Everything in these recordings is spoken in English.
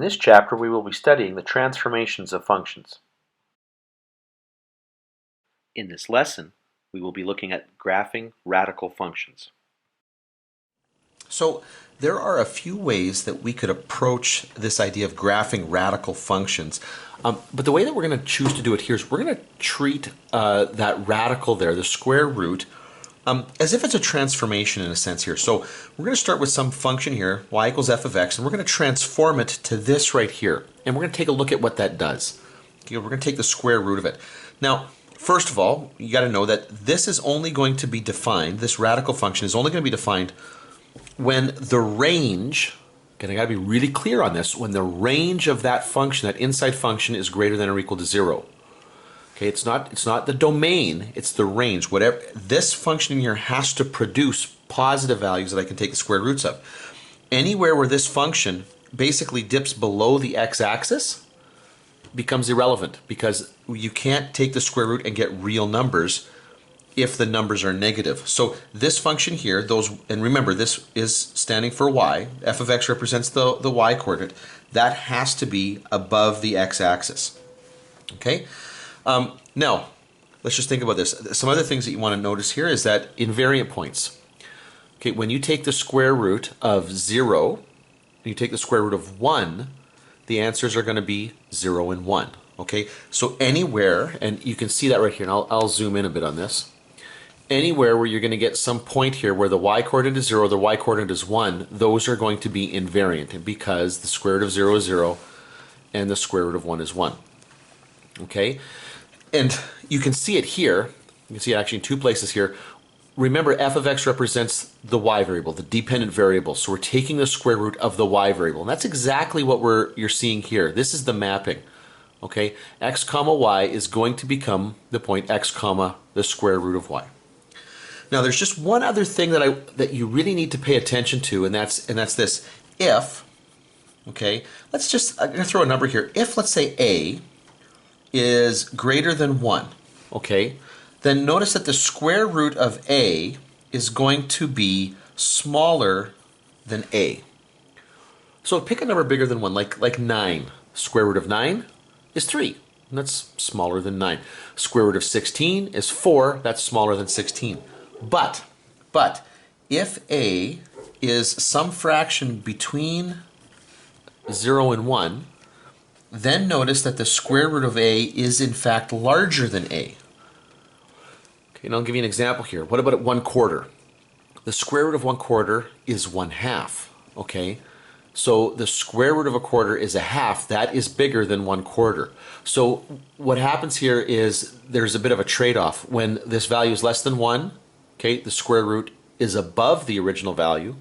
this chapter we will be studying the transformations of functions. In this lesson, we will be looking at graphing radical functions. So there are a few ways that we could approach this idea of graphing radical functions. But the way that we're going to choose to do it here is we're going to treat that radical there, the square root, as if it's a transformation in a sense here. So we're going to start with some function here, y equals f of x, and we're going to transform it to this right here. And we're going to take a look at what that does. Okay, we're going to take the square root of it. Now, first of all, you got to know that this is only going to be defined, this radical function is only going to be defined when the range, and I got to be really clear on this, when the range of that function, that inside function, is greater than or equal to 0. Okay, it's not the domain, it's the range. Whatever this function here has to produce positive values that I can take the square roots of. Anywhere where this function basically dips below the x-axis becomes irrelevant, because you can't take the square root and get real numbers if the numbers are negative. So this function here, and remember this is standing for y, f of x represents the y coordinate, that has to be above the x-axis. Okay? Now, let's just think about this. Some other things that you want to notice here is that invariant points. Okay, when you take the square root of 0, and you take the square root of 1, the answers are going to be 0 and 1. Okay, so anywhere, and you can see that right here, and I'll zoom in a bit on this. Anywhere where you're going to get some point here where the y coordinate is 0, the y coordinate is 1, those are going to be invariant because the square root of 0 is 0 and the square root of 1 is 1. Okay, and you can see it here. You can see it actually in two places here. Remember, f of x represents the y variable, the dependent variable. So we're taking the square root of the y variable. And that's exactly what you're seeing here. This is the mapping. Okay, x comma y is going to become the point x comma the square root of y. Now there's just one other thing that you really need to pay attention to, and that's this. If, okay, I'm going to throw a number here. If, let's say, a is greater than 1, okay, then notice that the square root of a is going to be smaller than a. So pick a number bigger than 1, like 9. Square root of 9 is 3, and that's smaller than 9. Square root of 16 is 4, that's smaller than 16. But if a is some fraction between 0 and 1, then notice that the square root of a is in fact larger than a. Okay, and I'll give you an example here. What about at 1/4? The square root of 1/4 is 1/2. Okay, so the square root of 1/4 is 1/2. That is bigger than 1/4. So what happens here is there's a bit of a trade-off. When this value is less than 1, okay, the square root is above the original value.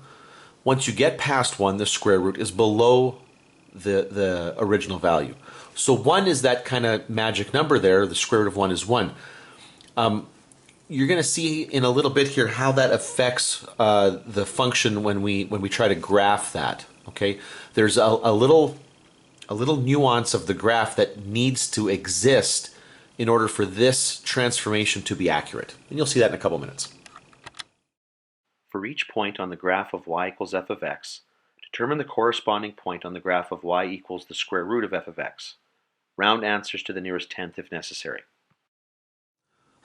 Once you get past 1, the square root is below the original value. So 1 is that kind of magic number there. The square root of 1 is 1. You're going to see in a little bit here how that affects the function when we try to graph that. Okay, there's a little nuance of the graph that needs to exist in order for this transformation to be accurate, and you'll see that in a couple minutes. For each point on the graph of y equals f of x, determine the corresponding point on the graph of y equals the square root of f of x. Round answers to the nearest tenth if necessary.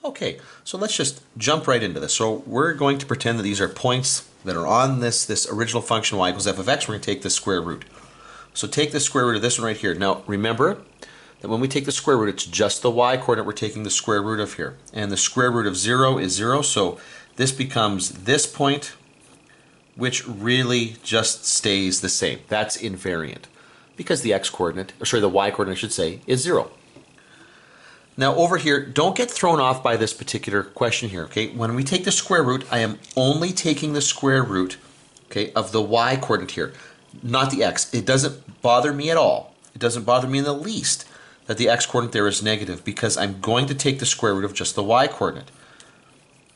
Okay, so let's just jump right into this. So we're going to pretend that these are points that are on this original function y equals f of x. We're going to take the square root. So take the square root of this one right here. Now remember that when we take the square root, it's just the y coordinate we're taking the square root of here. And the square root of 0 is 0, so this becomes this point, which really just stays the same. That's invariant because the x coordinate, or sorry, the y coordinate I should say, is 0. Now over here, don't get thrown off by this particular question here, okay? When we take the square root, I am only taking the square root, okay, of the y coordinate here, not the x. It doesn't bother me at all. It doesn't bother me in the least that the x coordinate there is negative because I'm going to take the square root of just the y coordinate.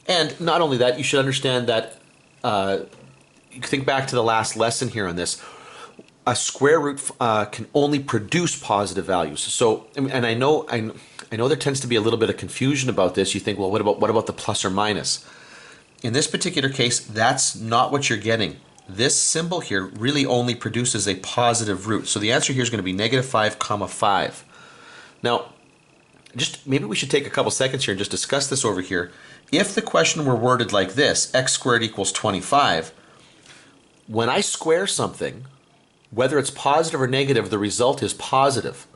And not only that, you should understand that, you think back to the last lesson here on this, a square root can only produce positive values. So, and I know there tends to be a little bit of confusion about this. You think, well, what about the plus or minus? In this particular case, that's not what you're getting. this symbol here really only produces a positive root. So the answer here is going to be negative 5 comma 5. Now, just maybe we should take a couple seconds here and just discuss this over here. If the question were worded like this, x squared equals 25, when I square something, whether it's positive or negative, the result is positive.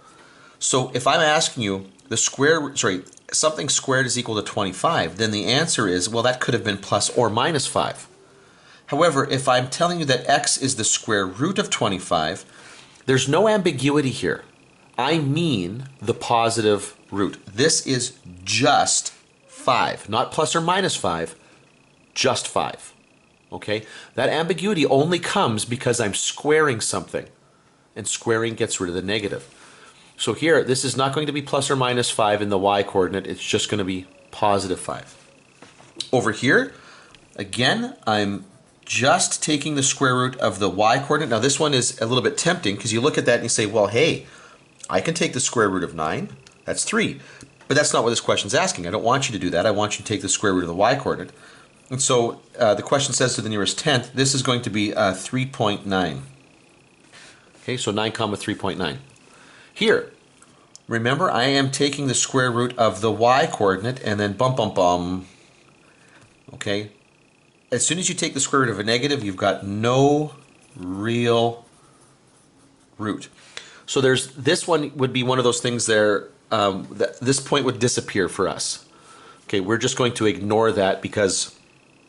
So if I'm asking you something squared is equal to 25, then the answer is, well, that could have been plus or minus 5. However, if I'm telling you that x is the square root of 25, there's no ambiguity here. I mean the positive root. This is just 5, not plus or minus 5, just 5. Okay? That ambiguity only comes because I'm squaring something, and squaring gets rid of the negative. So here, this is not going to be plus or minus 5 in the y-coordinate, it's just going to be positive 5. Over here, again, I'm just taking the square root of the y-coordinate. Now this one is a little bit tempting because you look at that and you say, well, hey, I can take the square root of 9, that's 3. But that's not what this question is asking. I don't want you to do that. I want you to take the square root of the y-coordinate. And so the question says to the nearest tenth, this is going to be 3.9. Okay, so 9 comma 3.9. Here, remember, I am taking the square root of the y-coordinate and then bum bum bum. Okay, as soon as you take the square root of a negative, you've got no real root. So there's this one would be one of those things there. This point would disappear for us. Okay, we're just going to ignore that because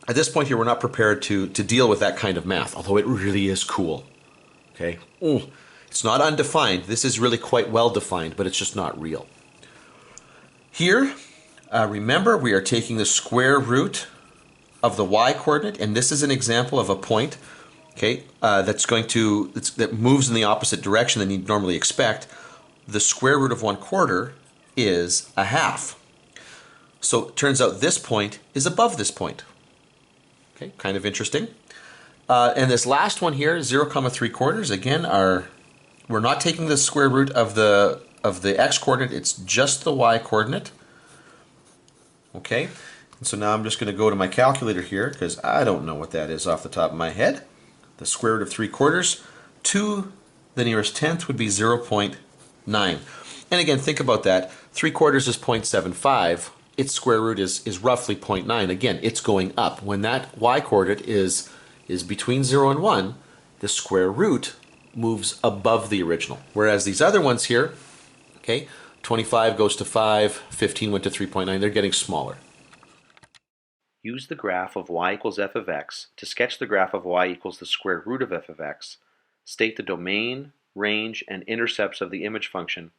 at this point here we're not prepared to deal with that kind of math, although it really is cool. Okay, it's not undefined. This is really quite well defined, but it's just not real. Here, remember, we are taking the square root of the y-coordinate, and this is an example of a point, okay, that moves in the opposite direction than you'd normally expect. The square root of 1/4 is a half. So it turns out this point is above this point. Okay, kind of interesting. And this last one here, 0 comma 3/4, again, we're not taking the square root of the x-coordinate, it's just the y-coordinate. Okay, and so now I'm just going to go to my calculator here because I don't know what that is off the top of my head. The square root of 3/4 to the nearest tenth would be 0.9. And again, think about that. 3/4 is 0.75. Its square root is roughly 0.9. Again, it's going up. When that y-coordinate is between 0 and 1, the square root moves above the original. Whereas these other ones here, okay, 25 goes to 5, 15 went to 3.9, they're getting smaller. Use the graph of y equals f of x to sketch the graph of y equals the square root of f of x. State the domain, range, and intercepts of the image function.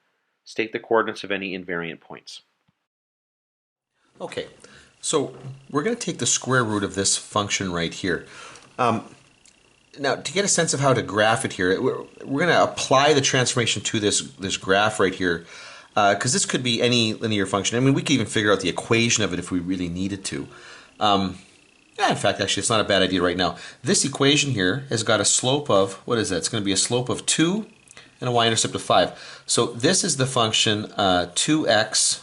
State the coordinates of any invariant points. Okay, so we're going to take the square root of this function right here. Now, to get a sense of how to graph it here, we're going to apply the transformation to this graph right here, because this could be any linear function. I mean, we could even figure out the equation of it if we really needed to. In fact, actually, it's not a bad idea right now. This equation here has got a slope of, what is that? It's going to be a slope of 2 and a y-intercept of 5. So this is the function 2x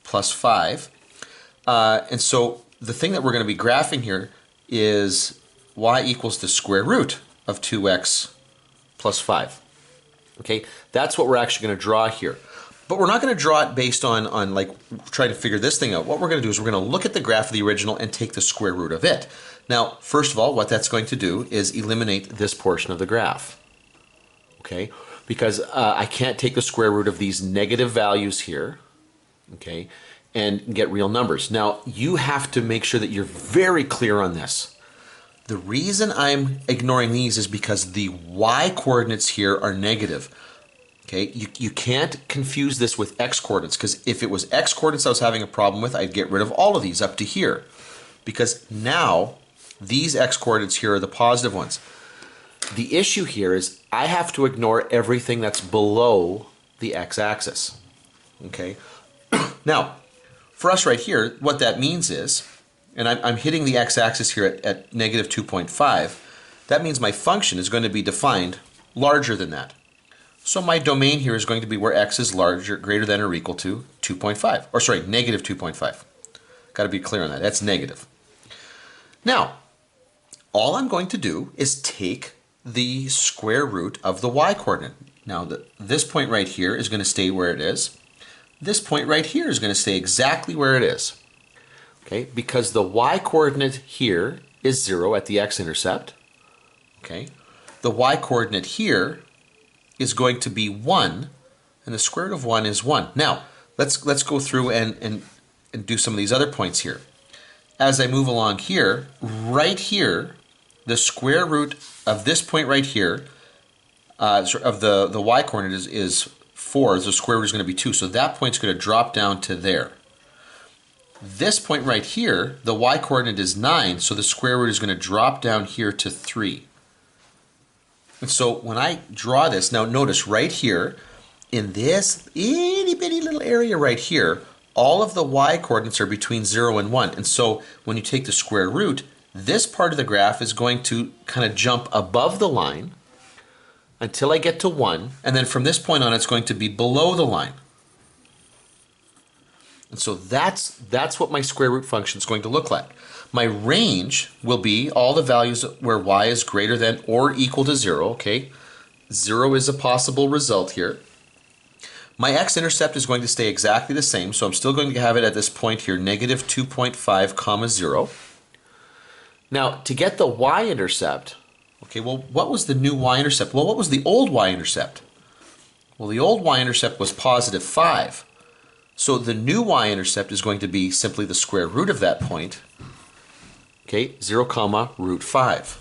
plus 5. And so the thing that we're going to be graphing here is y equals the square root of 2x plus 5. Okay, that's what we're actually going to draw here. But we're not going to draw it based on like trying to figure this thing out. What we're going to do is we're going to look at the graph of the original and take the square root of it. Now, first of all, what that's going to do is eliminate this portion of the graph. Okay, because I can't take the square root of these negative values here, okay, and get real numbers. Now, you have to make sure that you're very clear on this. The reason I'm ignoring these is because the y-coordinates here are negative. Okay, you can't confuse this with x-coordinates, because if it was x-coordinates I was having a problem with, I'd get rid of all of these up to here. Because now, these x-coordinates here are the positive ones. The issue here is I have to ignore everything that's below the x-axis. Okay, now, for us right here, what that means is, and I'm hitting the x-axis here at negative 2.5, that means my function is going to be defined larger than that. So my domain here is going to be where x is larger, greater than or equal to 2.5, or sorry, negative 2.5. Got to be clear on that. That's negative. Now, all I'm going to do is take the square root of the y-coordinate. Now, this point right here is going to stay where it is. This point right here is going to stay exactly where it is. Okay, because the y-coordinate here is 0 at the x-intercept. Okay, the y-coordinate here is going to be 1, and the square root of 1 is 1. Now, let's go through and do some of these other points here. As I move along here, right here, the square root of this point right here, of the y-coordinate is 4, so the square root is going to be 2, so that point's going to drop down to there. This point right here, the y-coordinate is 9, so the square root is going to drop down here to 3. And so when I draw this, now notice right here, in this itty bitty little area right here, all of the y-coordinates are between 0 and 1. And so when you take the square root, this part of the graph is going to kind of jump above the line until I get to 1. And then from this point on, it's going to be below the line. And so that's what my square root function is going to look like. My range will be all the values where y is greater than or equal to 0, okay? 0 is a possible result here. My x-intercept is going to stay exactly the same, so I'm still going to have it at this point here, negative 2.5 comma 0. Now, to get the y-intercept, okay, well, what was the new y-intercept? Well, what was the old y-intercept? Well, the old y-intercept was positive 5. So the new y-intercept is going to be simply the square root of that point, okay, 0 comma root 5.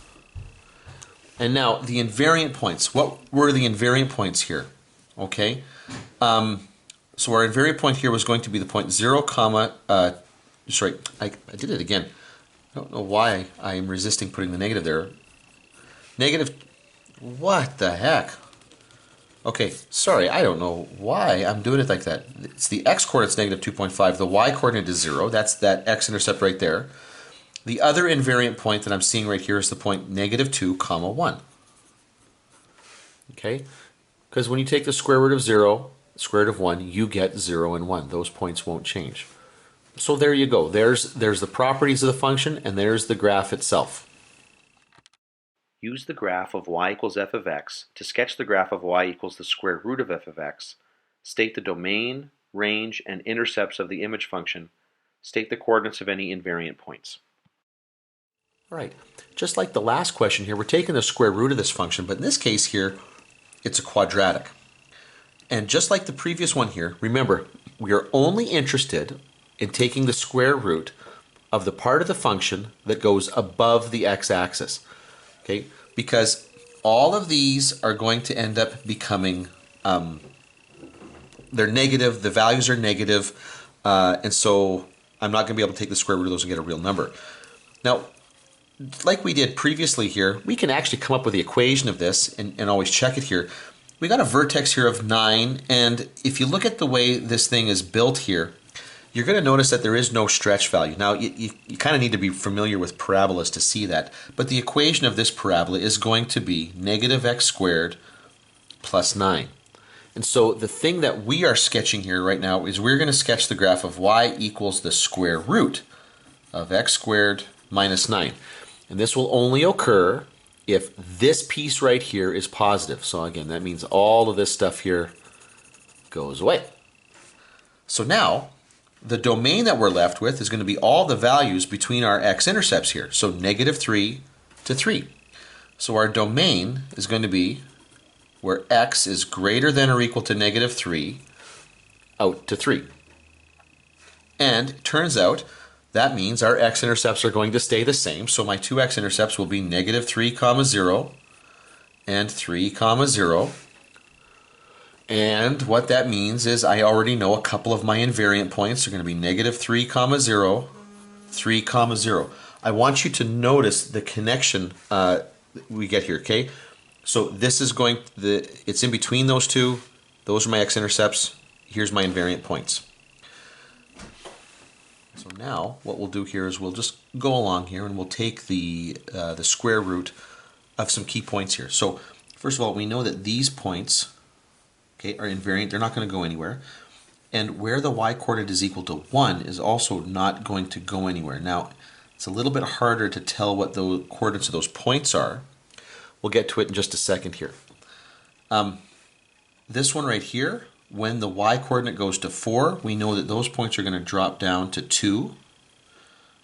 And now the invariant points. What were the invariant points here? Okay, so our invariant point here was going to be the point 0 comma, sorry, I did it again. I don't know why I am resisting putting the negative there. Negative, what the heck? Okay, sorry, I don't know why I'm doing it like that. It's the x-coordinate's negative 2.5, the y-coordinate is 0, that's that x-intercept right there. The other invariant point that I'm seeing right here is the point negative 2 comma 1. Okay, because when you take the square root of 0, square root of 1, you get 0 and 1. Those points won't change. So there you go. There's the properties of the function, and there's the graph itself. Use the graph of y equals f of x to sketch the graph of y equals the square root of f of x. State the domain, range, and intercepts of the image function. State the coordinates of any invariant points. All right, just like the last question here, we're taking the square root of this function, but in this case here, it's a quadratic. And just like the previous one here, remember, we are only interested in taking the square root of the part of the function that goes above the x-axis. Okay, because all of these are going to end up becoming, they're negative, the values are negative, and so I'm not going to be able to take the square root of those and get a real number. Now, like we did previously here, we can actually come up with the equation of this and always check it here. We got a vertex here of 9, and if you look at the way this thing is built here, you're going to notice that there is no stretch value. Now, you kind of need to be familiar with parabolas to see that, but the equation of this parabola is going to be negative x squared plus 9. And so the thing that we are sketching here right now is we're going to sketch the graph of y equals the square root of x squared minus 9. And this will only occur if this piece right here is positive. So again, that means all of this stuff here goes away. So now, the domain that we're left with is going to be all the values between our x-intercepts here. So negative 3 to 3. So our domain is going to be where x is greater than or equal to negative 3 out to 3. And it turns out that means our x-intercepts are going to stay the same. So my two x-intercepts will be negative 3 comma 0 and 3 comma 0. And what that means is I already know a couple of my invariant points are going to be negative 3 comma 0, 3 comma 0. I want you to notice the connection we get here, okay? So this is going, it's in between those two. Those are my x-intercepts. Here's my invariant points. So now what we'll do here is we'll just go along here and we'll take the square root of some key points here. So first of all, we know that these points, okay, are invariant. They're not going to go anywhere. And where the y-coordinate is equal to 1 is also not going to go anywhere. Now, It's a little bit harder to tell what the coordinates of those points are. We'll get to it in just a second here. This one right here, when the y-coordinate goes to 4, we know that those points are going to drop down to 2.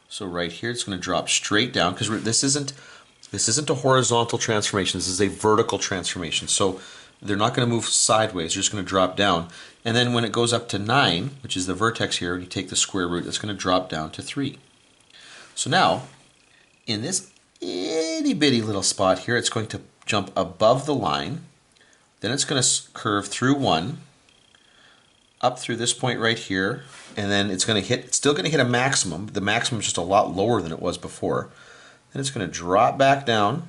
So right here, it's going to drop straight down, because this isn't a horizontal transformation. This is a vertical transformation. So they're not going to move sideways. They're just going to drop down. And then when it goes up to 9, which is the vertex here, you take the square root, it's going to drop down to 3. So now, in this itty bitty little spot here, it's going to jump above the line. Then it's going to curve through 1, up through this point right here, and then it's going to hit, it's still going to hit a maximum. The maximum is just a lot lower than it was before. Then it's going to drop back down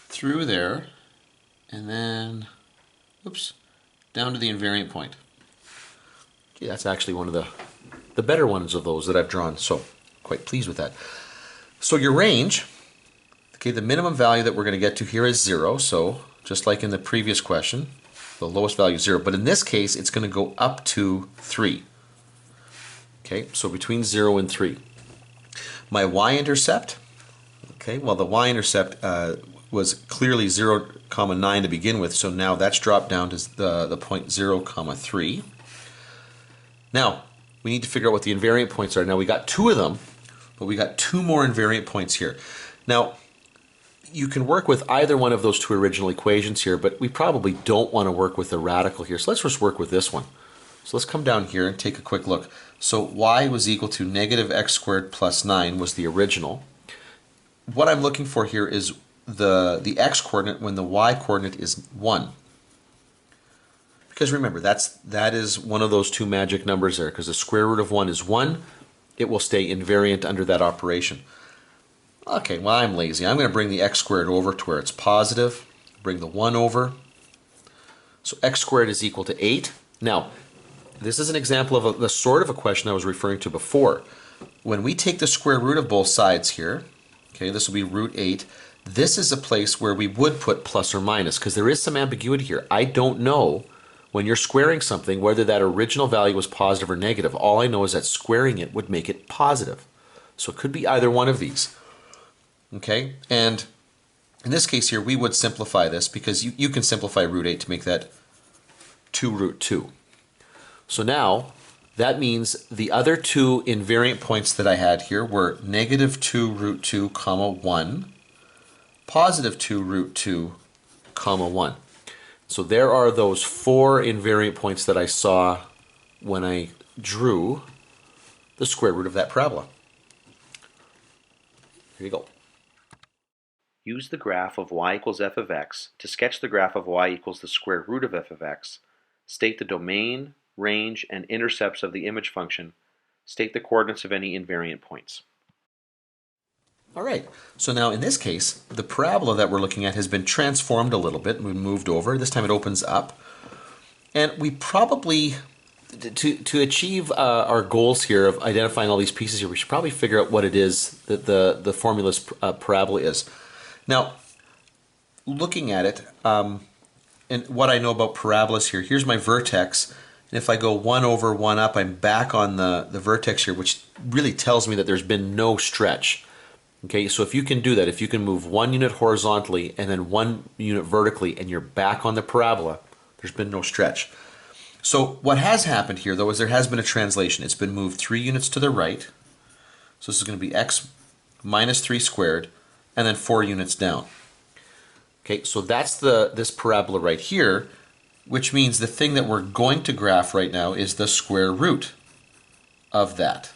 through there, and then, oops, down to the invariant point. Okay, that's actually one of the better ones of those that I've drawn, so quite pleased with that. So your range, okay, the minimum value that we're going to get to here is 0, so just like in the previous question, the lowest value is 0, but in this case it's going to go up to 3. Okay, so between 0 and 3. My y-intercept, okay, well the y-intercept was clearly 0, 9 to begin with, so now that's dropped down to the point 0, 3. Now, we need to figure out what the invariant points are. Now we got 2 of them, but we got 2 more invariant points here. Now, you can work with either one of those 2 original equations here, but we probably don't want to work with the radical here. So let's just work with this one. So let's come down here and take a quick look. So y was equal to negative x squared plus 9 was the original. What I'm looking for here is the x-coordinate when the y-coordinate is 1. Because remember, that is one of those 2 magic numbers there, because the square root of 1 is 1. It will stay invariant under that operation. Okay, well, I'm lazy. I'm going to bring the x squared over to where it's positive. Bring the 1 over. So x squared is equal to 8. Now, this is an example of the sort of a question I was referring to before. When we take the square root of both sides here, okay, this will be root 8. This is a place where we would put plus or minus, because there is some ambiguity here. I don't know when you're squaring something whether that original value was positive or negative. All I know is that squaring it would make it positive. So it could be either one of these. Okay, and in this case here, we would simplify this, because you can simplify root 8 to make that 2 root 2. So now, that means the other 2 invariant points that I had here were negative 2 root 2, comma 1, positive 2 root 2, comma 1. So there are those 4 invariant points that I saw when I drew the square root of that parabola. Here you go. Use the graph of y equals f of x to sketch the graph of y equals the square root of f of x. State the domain, range, and intercepts of the image function. State the coordinates of any invariant points. All right, so now in this case, the parabola that we're looking at has been transformed a little bit. We moved over. This time it opens up. And we probably, to achieve our goals here of identifying all these pieces here, we should probably figure out what it is that the formula's parabola is. Now, looking at it, and what I know about parabolas here, here's my vertex. And if I go 1 over, 1 up, I'm back on the vertex here, which really tells me that there's been no stretch. Okay, so if you can do that, if you can move 1 unit horizontally and then 1 unit vertically, and you're back on the parabola, there's been no stretch. So what has happened here, though, is there has been a translation. It's been moved 3 units to the right. So this is going to be x minus 3 squared, and then 4 units down. Okay, so that's this parabola right here, which means the thing that we're going to graph right now is the square root of that.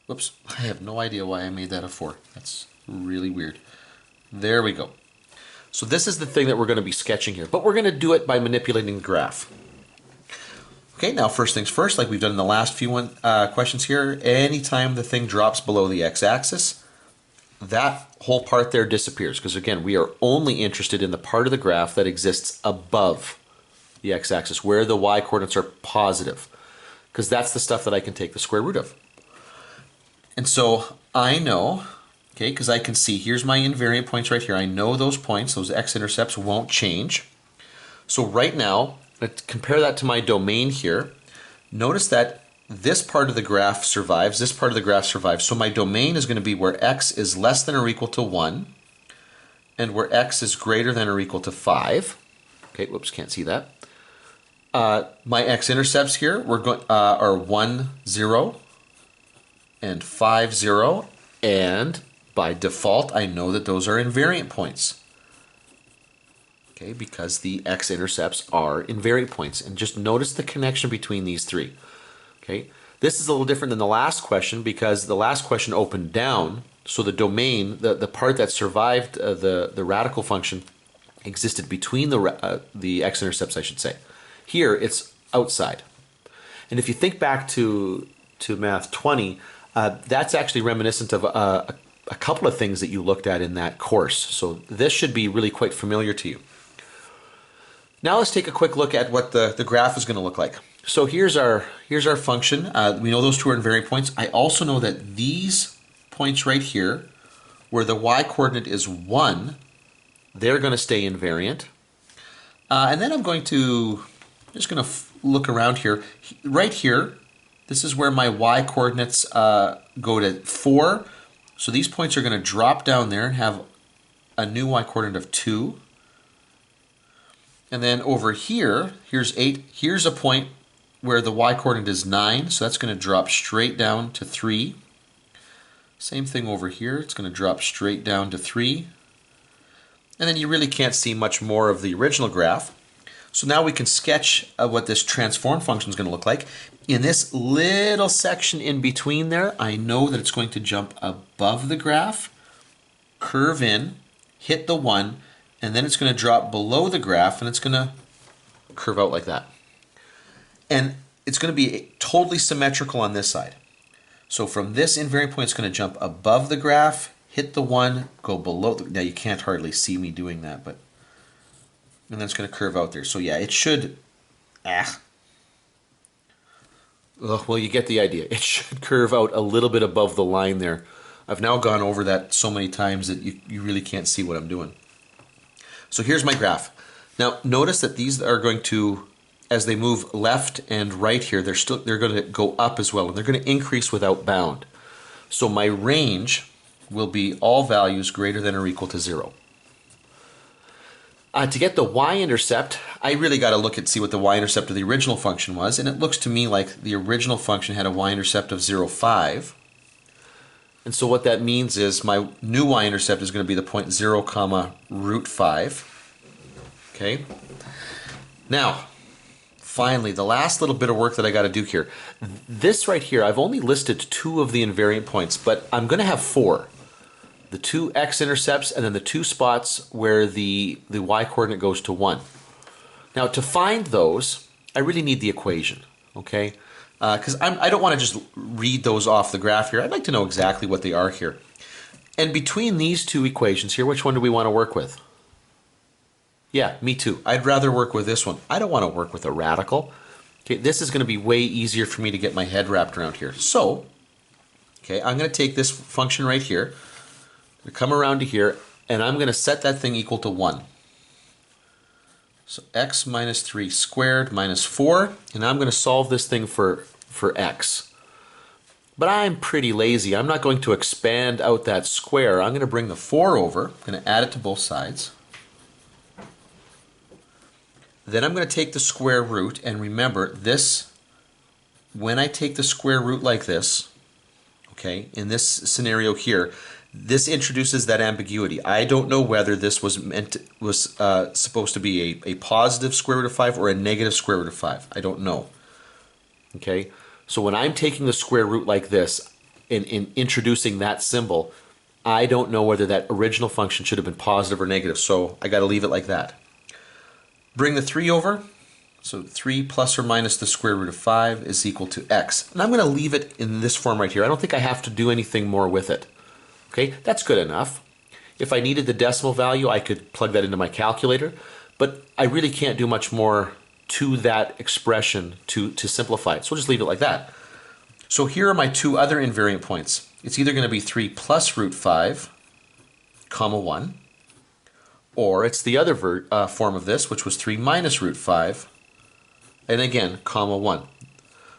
Whoops, I have no idea why I made that a 4. That's really weird. There we go. So this is the thing that we're going to be sketching here, but we're going to do it by manipulating the graph. Okay, now first things first, like we've done in the last few questions here, anytime the thing drops below the x-axis, that whole part there disappears, because again, we are only interested in the part of the graph that exists above the x-axis, where the y-coordinates are positive, because that's the stuff that I can take the square root of. And so I know, okay, because I can see, here's my invariant points right here. I know those points, those x-intercepts won't change. So right now, let's compare that to my domain here. Notice that this part of the graph survives, this part of the graph survives. So my domain is going to be where x is less than or equal to 1 and where x is greater than or equal to 5. Okay, whoops, can't see that. My x-intercepts here are 1, 0, and 5, 0. And by default, I know that those are invariant points. Okay, because the x-intercepts are invariant points. And just notice the connection between these three. Okay, this is a little different than the last question because the last question opened down. So the domain, the part that survived the radical function, existed between the x-intercepts, I should say. Here, it's outside. And if you think back to Math 20, that's actually reminiscent of a couple of things that you looked at in that course. So this should be really quite familiar to you. Now let's take a quick look at what the graph is going to look like. So here's our function. We know those two are invariant points. I also know that these points right here, where the y-coordinate is 1, they're going to stay invariant. And then I'm just going to look around here. Right here, this is where my y-coordinates go to 4. So these points are going to drop down there and have a new y-coordinate of 2. And then over here, here's 8. Here's a point where the y-coordinate is 9. So that's going to drop straight down to 3. Same thing over here. It's going to drop straight down to 3. And then you really can't see much more of the original graph. So now we can sketch what this transform function is going to look like. In this little section in between there, I know that it's going to jump above the graph, curve in, hit the 1, and then it's going to drop below the graph and it's going to curve out like that. And it's going to be totally symmetrical on this side. So from this invariant point, it's going to jump above the graph, hit the 1, go below. Now you can't hardly see me doing that, but and then it's going to curve out there. So yeah, it should. Well, you get the idea. It should curve out a little bit above the line there. I've now gone over that so many times that you really can't see what I'm doing. So here's my graph. Now notice that these are going to, as they move left and right here, they're going to go up as well, and they're going to increase without bound. So my range will be all values greater than or equal to 0. To get the y-intercept, I really got to look and see what the y-intercept of the original function was, and it looks to me like the original function had a y-intercept of 0, 5. And so what that means is my new y-intercept is going to be the point 0, comma, root 5. Okay. Now, finally, the last little bit of work that I got to do here. This right here, I've only listed 2 of the invariant points, but I'm going to have 4. The 2 x-intercepts and then the 2 spots where the y-coordinate goes to 1. Now to find those, I really need the equation, okay? Because I don't want to just read those off the graph here. I'd like to know exactly what they are here. And between these 2 equations here, which one do we want to work with? Yeah, me too. I'd rather work with this one. I don't want to work with a radical. Okay, this is going to be way easier for me to get my head wrapped around here. So, okay, I'm going to take this function right here, come around to here, and I'm going to set that thing equal to 1. So x minus 3 squared minus 4, and I'm going to solve this thing for x. But I'm pretty lazy. I'm not going to expand out that square. I'm going to bring the 4 over. I'm going to add it to both sides. Then I'm going to take the square root, and remember this, when I take the square root like this, okay, in this scenario here, this introduces that ambiguity. I don't know whether this was supposed to be a positive square root of 5 or a negative square root of 5. I don't know. Okay, so when I'm taking the square root like this, in introducing that symbol, I don't know whether that original function should have been positive or negative, so I got to leave it like that. Bring the 3 over, so 3 plus or minus the square root of 5 is equal to x. And I'm going to leave it in this form right here. I don't think I have to do anything more with it. Okay, that's good enough. If I needed the decimal value, I could plug that into my calculator, but I really can't do much more to that expression to simplify it. So we'll just leave it like that. So here are my 2 other invariant points. It's either going to be 3 plus root 5, comma 1, or it's the other form of this, which was 3 minus root 5, and again, comma 1.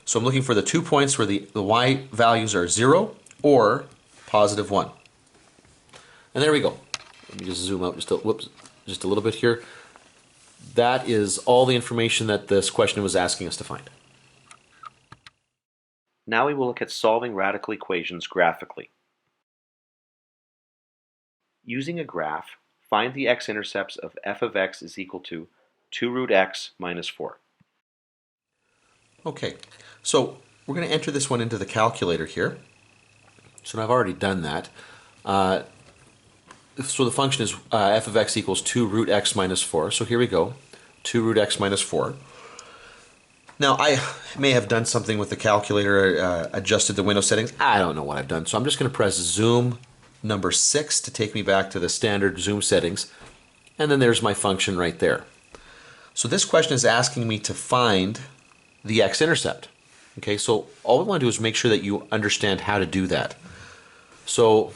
So I'm looking for the 2 points where the y values are 0 or positive 1. And there we go. Let me just zoom out just a little bit here. That is all the information that this question was asking us to find. Now we will look at solving radical equations graphically. Using a graph, find the x-intercepts of f of x is equal to 2 root x minus 4. Okay, so we're going to enter this one into the calculator here. So I've already done that. So the function is f of x equals 2 root x minus 4. So here we go, 2 root x minus 4. Now I may have done something with the calculator, adjusted the window settings. I don't know what I've done. So I'm just going to press zoom number 6 to take me back to the standard zoom settings. And then there's my function right there. So this question is asking me to find the x-intercept. Okay, so all we want to do is make sure that you understand how to do that. So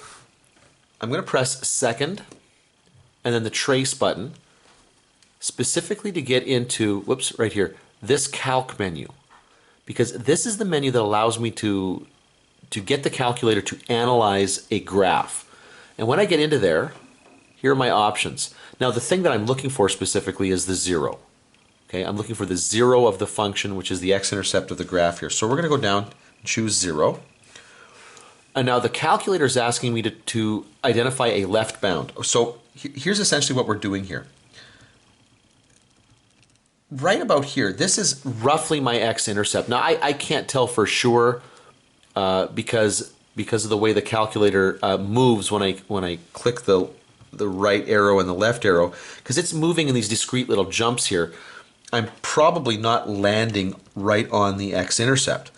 I'm going to press second and then the trace button specifically to get into, whoops, right here, this calc menu. Because this is the menu that allows me to get the calculator to analyze a graph. And when I get into there, here are my options. Now the thing that I'm looking for specifically is the 0. Okay, I'm looking for the 0 of the function, which is the x-intercept of the graph here. So we're going to go down and choose 0. And now the calculator is asking me to identify a left bound. So here's essentially what we're doing here. Right about here, this is roughly my x-intercept. Now I can't tell for sure because of the way the calculator moves when I click the right arrow and the left arrow, because it's moving in these discrete little jumps here. I'm probably not landing right on the x-intercept.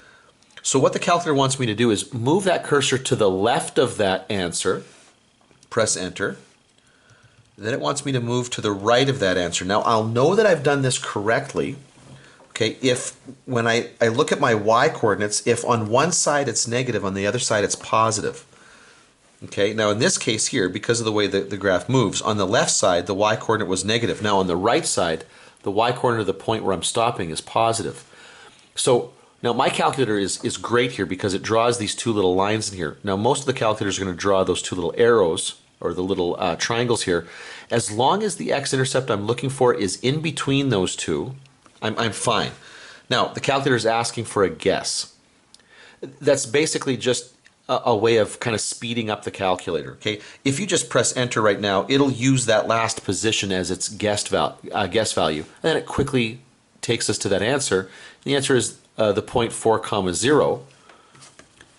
So what the calculator wants me to do is move that cursor to the left of that answer, press enter. Then it wants me to move to the right of that answer. Now I'll know that I've done this correctly, okay, if when I look at my y coordinates, if on one side it's negative, on the other side it's positive. Okay, now in this case here, because of the way the graph moves, on the left side the y coordinate was negative. Now on the right side, the y coordinate of the point where I'm stopping is positive. So now my calculator is great here because it draws these two little lines in here. Now most of the calculators are going to draw those two little arrows or the little triangles here. As long as the x-intercept I'm looking for is in between those two, I'm fine. Now the calculator is asking for a guess. That's basically just a way of kind of speeding up the calculator. Okay, if you just press enter right now, it'll use that last position as its guess value, and then it quickly takes us to that answer. And the answer is the point 4 comma 0.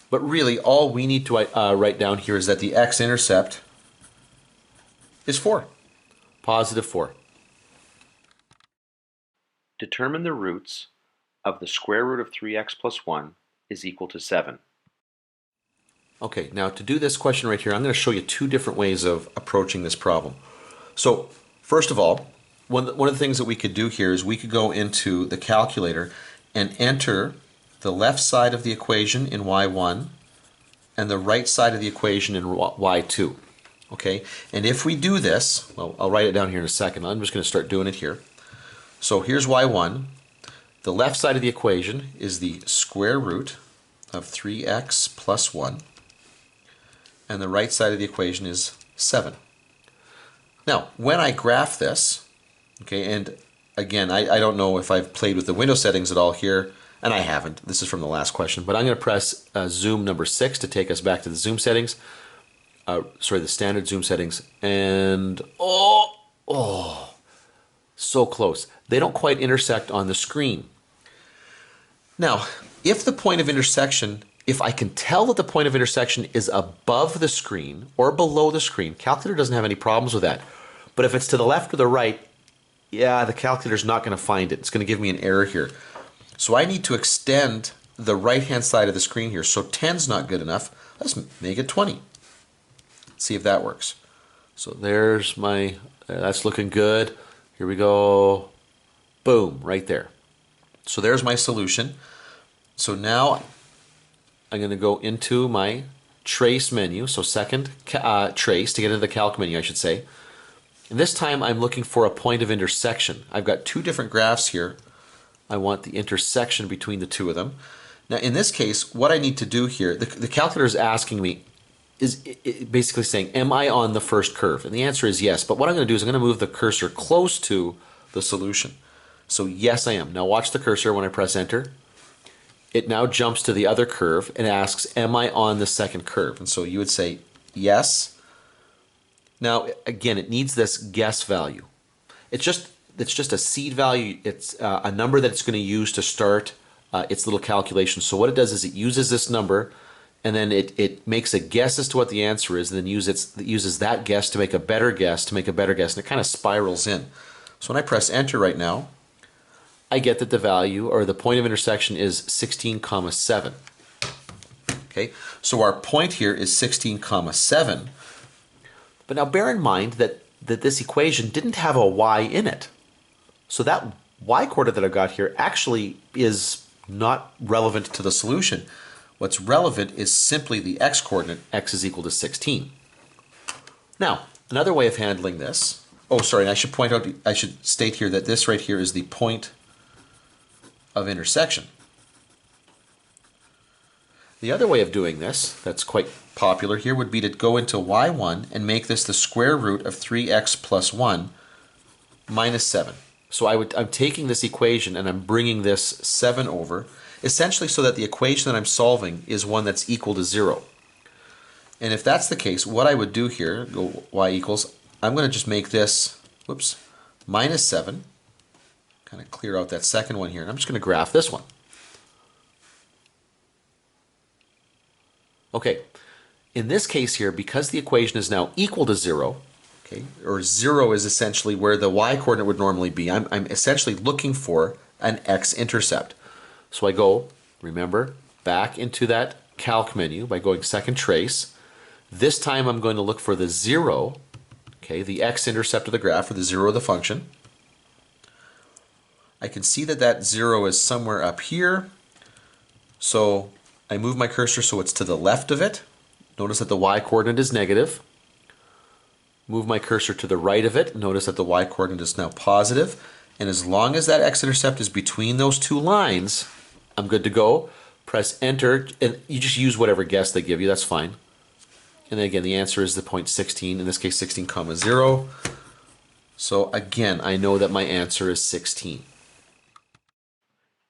But really, all we need to write down here is that the x-intercept is 4, positive 4. Determine the roots of the square root of 3x plus 1 is equal to 7. Okay, now to do this question right here, I'm going to show you two different ways of approaching this problem. So, first of all, one of the things that we could do here is we could go into the calculator and enter the left side of the equation in y1 and the right side of the equation in y2. Okay, and if we do this, well, I'll write it down here in a second. I'm just going to start doing it here. So here's y1. The left side of the equation is the square root of 3x plus 1. And the right side of the equation is 7. Now, when I graph this, okay, and again, I don't know if I've played with the window settings at all here, and I haven't. This is from the last question, but I'm going to press zoom number 6 to take us back to the zoom settings. The standard zoom settings, and so close. They don't quite intersect on the screen. Now, if the point of intersection, if I can tell that the point of intersection is above the screen or below the screen, calculator doesn't have any problems with that. But if it's to the left or the right, yeah, the calculator's not going to find it. It's going to give me an error here. So I need to extend the right-hand side of the screen here. So 10's not good enough. Let's make it 20. See if that works. So there's my, that's looking good. Here we go. Boom, right there. So there's my solution. So now I'm going to go into my trace menu. So second trace to get into the calc menu, I should say. And this time I'm looking for a point of intersection. I've got two different graphs here. I want the intersection between the two of them. Now in this case, what I need to do here, the calculator is asking me, is basically saying, am I on the first curve? And the answer is yes. But what I'm going to do is I'm going to move the cursor close to the solution. So yes, I am. Now watch the cursor when I press enter. It now jumps to the other curve and asks, am I on the second curve? And so you would say yes. Now again, it needs this guess value. It's just a seed value. It's a number that it's going to use to start its little calculation. So what it does is it uses this number, and then it makes a guess as to what the answer is, and then uses that guess to make a better guess, and it kind of spirals in. So when I press enter right now, I get that the value, or the point of intersection, is 16, 7. Okay, so our point here is 16, 7. But now bear in mind that this equation didn't have a y in it. So that y coordinate that I've got here actually is not relevant to the solution. What's relevant is simply the x coordinate, x is equal to 16. Now, another way of handling this, oh sorry, I should state here that this right here is the point of intersection. The other way of doing this, that's quite popular here, would be to go into y1 and make this the square root of 3x plus 1 minus 7. So I'm taking this equation and I'm bringing this 7 over, essentially so that the equation that I'm solving is one that's equal to 0. And if that's the case, what I would do here, go y equals, I'm going to just make this, minus 7, kind of clear out that second one here, and I'm just going to graph this one. Okay, in this case here, because the equation is now equal to 0, okay, or 0 is essentially where the y coordinate would normally be, I'm essentially looking for an x-intercept. So I go, remember, back into that calc menu by going second trace. This time I'm going to look for the 0, okay, the x-intercept of the graph, or the 0 of the function. I can see that 0 is somewhere up here, so I move my cursor so it's to the left of it. Notice that the y coordinate is negative. Move my cursor to the right of it. Notice that the y coordinate is now positive. And as long as that x-intercept is between those two lines, I'm good to go. Press enter, and you just use whatever guess they give you, that's fine. And then again, the answer is the point 16, in this case 16, 0. So again, I know that my answer is 16.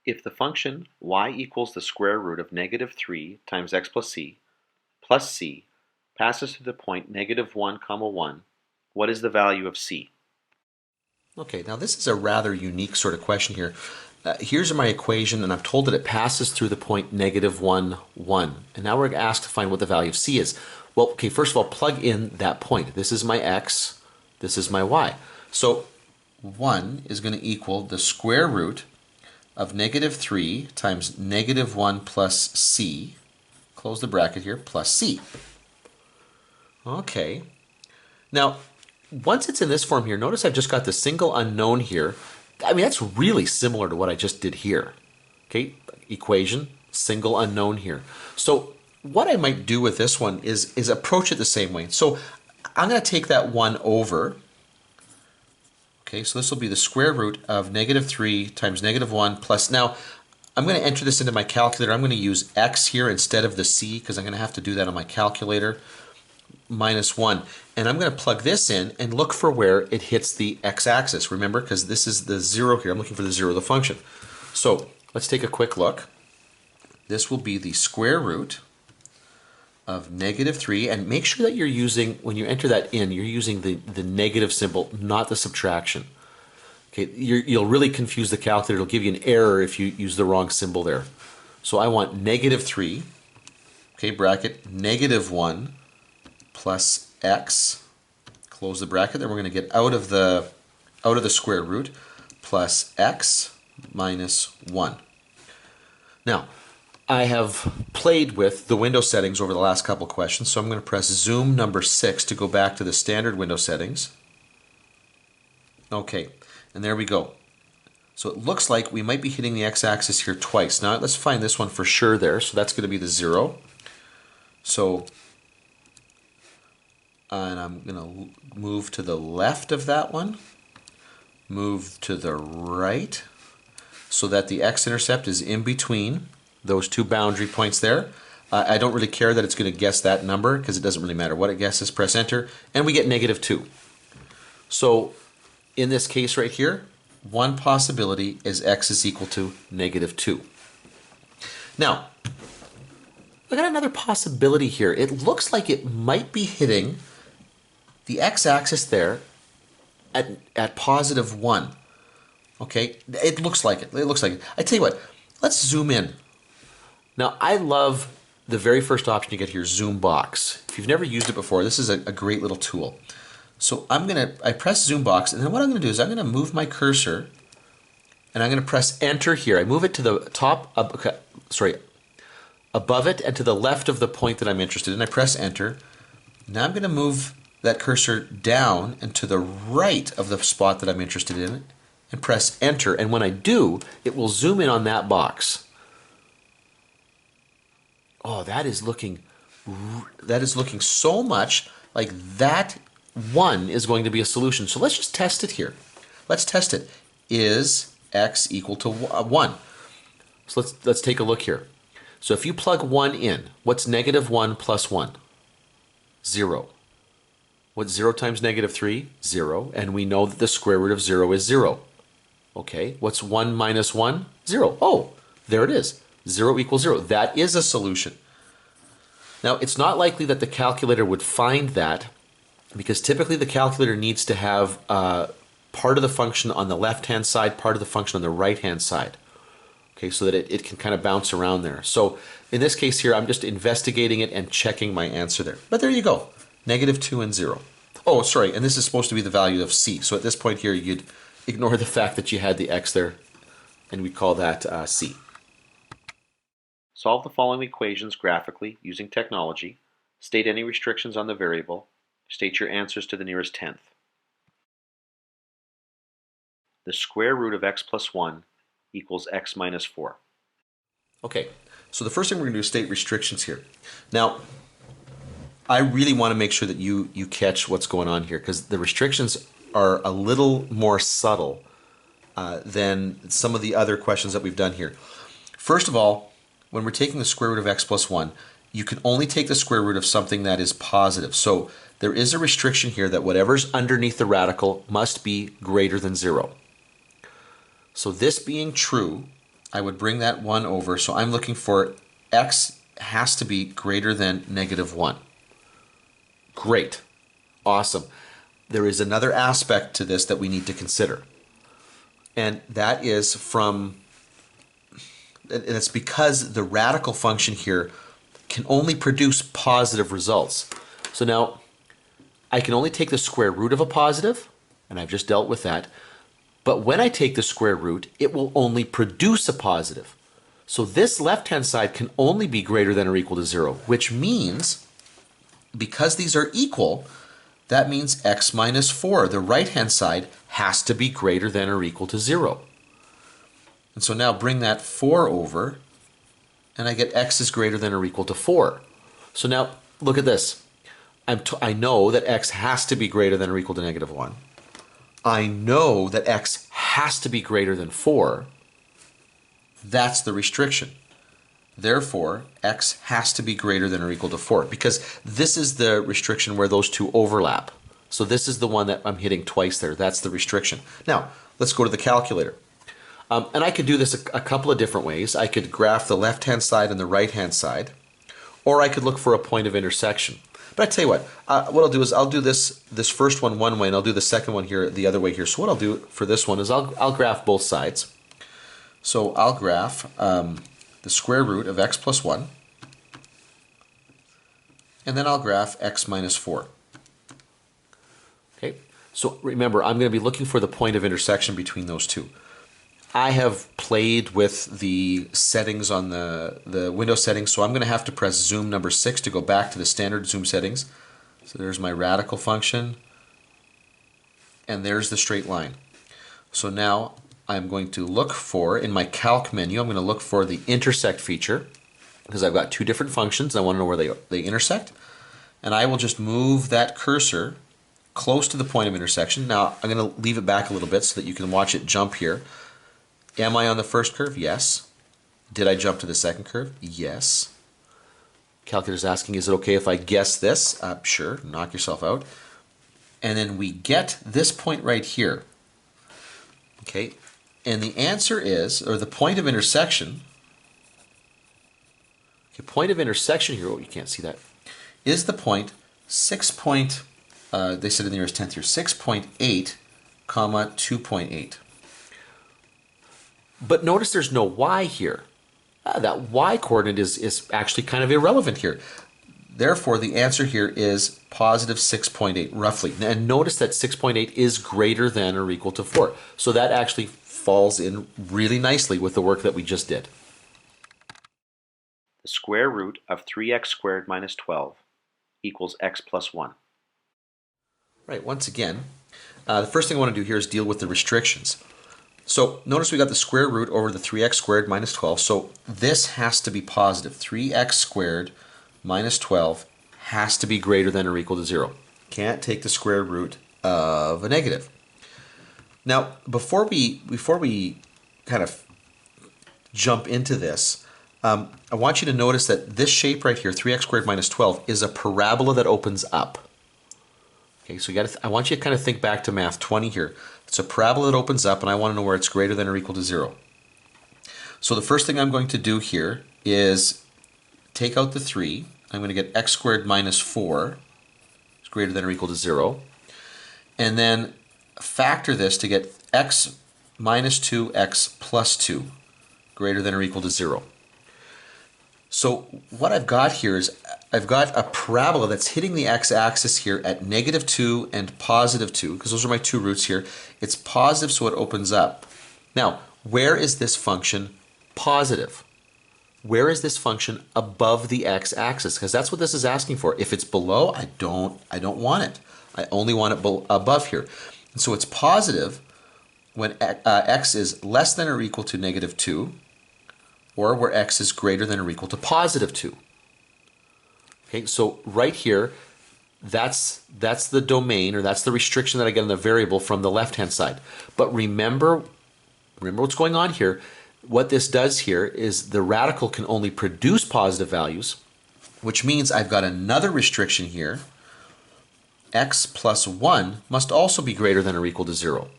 If the function y equals the square root of negative 3 times x plus c passes through the point negative 1, 1, what is the value of c? Okay, now this is a rather unique sort of question here. Here's my equation, and I'm told that it passes through the point negative 1, 1. And now we're asked to find what the value of c is. Well, okay, first of all, plug in that point. This is my x, this is my y. So 1 is going to equal the square root of negative 3 times negative 1 plus c, close the bracket here, plus c. Okay. Now, once it's in this form here, notice I've just got the single unknown here. I mean, that's really similar to what I just did here. Okay, equation, single unknown here. So what I might do with this one is approach it the same way. So I'm going to take that 1 over. Okay, so this will be the square root of negative 3 times negative 1 plus, now I'm going to enter this into my calculator. I'm going to use x here instead of the c because I'm going to have to do that on my calculator, minus 1. And I'm going to plug this in and look for where it hits the x-axis. Remember, because this is the 0 here. I'm looking for the 0 of the function. So let's take a quick look. This will be the square root of negative 3, and make sure that you're using, when you enter that in, you're using the negative symbol, not the subtraction. Okay, you'll really confuse the calculator. It'll give you an error if you use the wrong symbol there. So I want negative 3, okay, bracket, negative 1 plus x, close the bracket, then we're going to get out of the square root, plus x minus 1. Now, I have played with the window settings over the last couple questions, so I'm going to press zoom number 6 to go back to the standard window settings. Okay, and there we go. So it looks like we might be hitting the x-axis here twice. Now let's find this one for sure there, so that's going to be the 0. So, and I'm going to move to the left of that one, move to the right, so that the x-intercept is in between those two boundary points there. I don't really care that it's going to guess that number because it doesn't really matter what it guesses. Press enter, and we get -2. So in this case right here, one possibility is x is equal to -2. Now, I got another possibility here. It looks like it might be hitting the x-axis there at +1. Okay, it looks like it. It looks like it. I tell you what, let's zoom in. Now, I love the very first option you get here, zoom box. If you've never used it before, this is a great little tool. So I press zoom box, and then what I'm going to do is I'm going to move my cursor, and I'm going to press enter here. I move it to the top, above it and to the left of the point that I'm interested in. I press enter. Now I'm going to move that cursor down and to the right of the spot that I'm interested in and press enter. And when I do, it will zoom in on that box. Oh, that is looking so much like that one is going to be a solution. So let's just test it here. Let's test it. Is x equal to 1? So let's take a look here. So if you plug 1 in, what's -1 plus 1? 0. What's 0 times -3? 0. And we know that the square root of 0 is 0. Okay, what's 1 minus 1? 0. Oh, there it is. 0 equals 0. That is a solution. Now, it's not likely that the calculator would find that because typically the calculator needs to have part of the function on the left-hand side, part of the function on the right-hand side. Okay, so that it can kind of bounce around there. So in this case here, I'm just investigating it and checking my answer there. But there you go, -2 and 0. Oh, sorry, and this is supposed to be the value of c. So at this point here, you'd ignore the fact that you had the x there, and we call that c. Solve the following equations graphically using technology. State any restrictions on the variable. State your answers to the nearest tenth. The square root of x plus 1 equals x minus 4. Okay, so the first thing we're going to do is state restrictions here. Now, I really want to make sure that you catch what's going on here because the restrictions are a little more subtle than some of the other questions that we've done here. First of all, when we're taking the square root of x plus 1, you can only take the square root of something that is positive. So there is a restriction here that whatever's underneath the radical must be greater than 0. So this being true, I would bring that 1 over. So I'm looking for x has to be greater than -1. Great. Awesome. There is another aspect to this that we need to consider. And that is and it's because the radical function here can only produce positive results. So now I can only take the square root of a positive, and I've just dealt with that. But when I take the square root, it will only produce a positive. So this left-hand side can only be greater than or equal to 0, which means, because these are equal, that means x minus 4, the right-hand side, has to be greater than or equal to 0. And so now bring that 4 over, and I get x is greater than or equal to 4. So now look at this. I know that x has to be greater than or equal to -1. I know that x has to be greater than 4. That's the restriction. Therefore, x has to be greater than or equal to 4 because this is the restriction where those two overlap. So this is the one that I'm hitting twice there. That's the restriction. Now, let's go to the calculator. And I could do this a couple of different ways. I could graph the left-hand side and the right-hand side, or I could look for a point of intersection. But I tell you what I'll do is I'll do this first one way, and I'll do the second one here the other way here. So what I'll do for this one is I'll graph both sides. So I'll graph the square root of x plus 1, and then I'll graph x minus 4. Okay, so remember, I'm going to be looking for the point of intersection between those two. I have played with the settings on the window settings, so I'm going to have to press zoom number 6 to go back to the standard zoom settings. So there's my radical function, and there's the straight line. So now I'm going to look for, in my calc menu, I'm going to look for the intersect feature, because I've got two different functions. I want to know where they intersect. And I will just move that cursor close to the point of intersection. Now I'm going to leave it back a little bit so that you can watch it jump here. Am I on the first curve? Yes. Did I jump to the second curve? Yes. Calculator's asking, is it okay if I guess this? Sure, knock yourself out. And then we get this point right here. Okay, and the answer is, or the point of intersection, okay, point of intersection here, oh, you can't see that, is the point 6 point, they said in the nearest tenth here, 6.8, comma 2.8. But notice there's no y here. That y coordinate is actually kind of irrelevant here. Therefore, the answer here is positive 6.8, roughly. And notice that 6.8 is greater than or equal to 4. So that actually falls in really nicely with the work that we just did. The square root of 3x squared minus 12 equals x plus 1. Right, once again, the first thing I want to do here is deal with the restrictions. So notice we got the square root over the 3x squared minus 12. So this has to be positive. 3x squared minus 12 has to be greater than or equal to 0. Can't take the square root of a negative. Now, before we kind of jump into this, I want you to notice that this shape right here, 3x squared minus 12, is a parabola that opens up. Okay, so I want you to kind of think back to Math 20 here. It's a parabola that opens up, and I want to know where it's greater than or equal to 0. So the first thing I'm going to do here is take out the 3. I'm going to get x squared minus 4 is greater than or equal to 0. And then factor this to get x minus 2x plus 2 greater than or equal to 0. So what I've got here is I've got a parabola that's hitting the x-axis here at negative 2 and positive 2, because those are my two roots here. It's positive, so it opens up. Now, where is this function positive? Where is this function above the x-axis? Because that's what this is asking for. If it's below, I don't want it. I only want it above here. And so it's positive when x is less than or equal to negative 2, or where x is greater than or equal to positive 2. Okay, so right here, that's the domain, or that's the restriction that I get in the variable from the left-hand side. But remember what's going on here. What this does here is the radical can only produce positive values, which means I've got another restriction here. X plus 1 must also be greater than or equal to 0,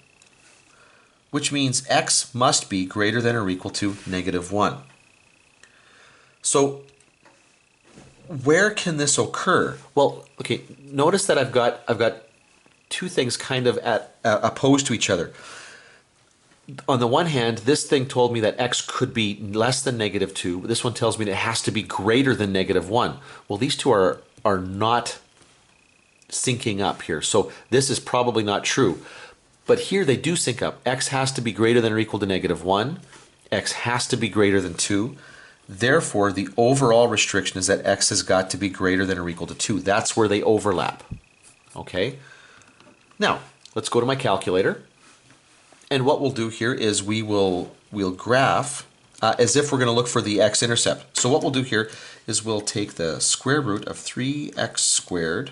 which means x must be greater than or equal to negative 1. So where can this occur? Well, okay, notice that I've got two things kind of opposed to each other. On the one hand, this thing told me that x could be less than negative 2. This one tells me that it has to be greater than negative 1. Well, these two are not syncing up here, so this is probably not true. But here they do sync up. X has to be greater than or equal to negative 1. X has to be greater than 2. Therefore, the overall restriction is that x has got to be greater than or equal to 2. That's where they overlap. Okay? Now, let's go to my calculator. And what we'll do here is we'll graph as if we're going to look for the x-intercept. So what we'll do here is we'll take the square root of 3x squared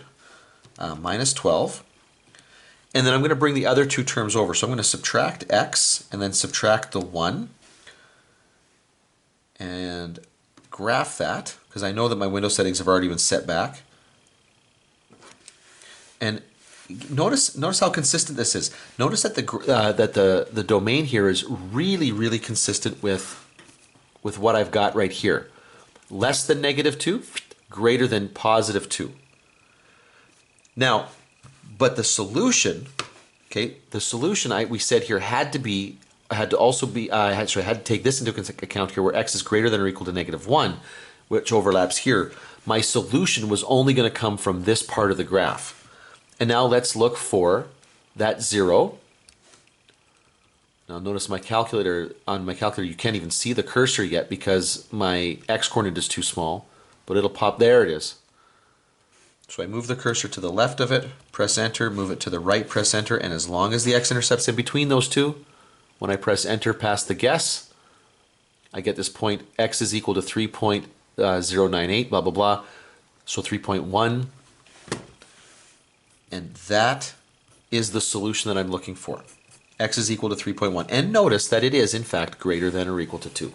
minus 12. And then I'm going to bring the other two terms over. So I'm going to subtract x and then subtract the 1 and graph that, because I know that my window settings have already been set back. And notice how consistent this is. Notice that the domain here is really consistent with what I've got right here. Less than negative 2, greater than positive 2. Now, but the solution, okay, we said here had to take this into account here, where x is greater than or equal to negative 1, which overlaps here. My solution was only going to come from this part of the graph. And now let's look for that 0. Now notice on my calculator, you can't even see the cursor yet because my x-coordinate is too small, but it'll pop. There it is. So I move the cursor to the left of it, press enter, move it to the right, press enter, and as long as the x-intercept's in between those two, when I press enter past the guess, I get this point, x is equal to 3.098, blah, blah, blah, so 3.1, and that is the solution that I'm looking for. X is equal to 3.1, and notice that it is, in fact, greater than or equal to 2.